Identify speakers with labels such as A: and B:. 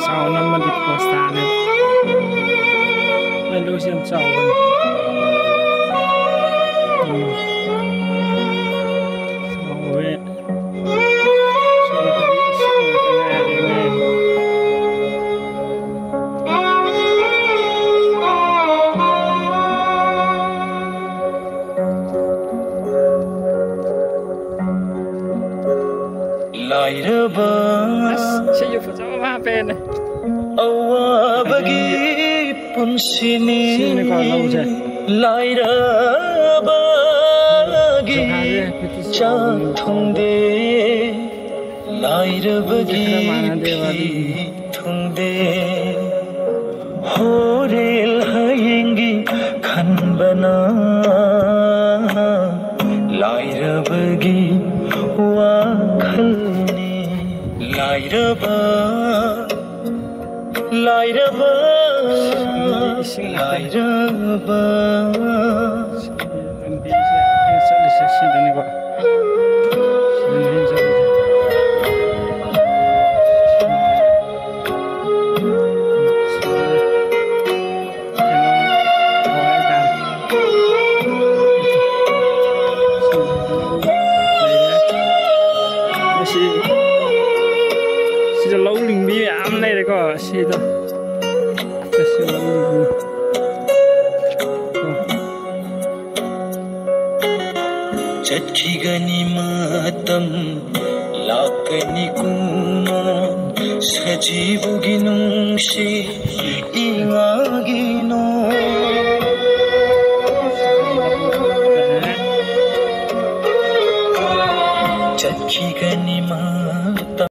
A: sauna mandi postane mai lu sim chawban we so saya foto apa pen?
B: Awa bagi pun sini laira bagi jantung de laira bagi jantung de horel hayengi khan bana laira bagi wa khalni laira ba laira ba laira ba
A: Sida lâu linh bi am này có sida
B: चटकी गनी मातम लाकनी कुनो सजीव गिनुंशी इवागिनो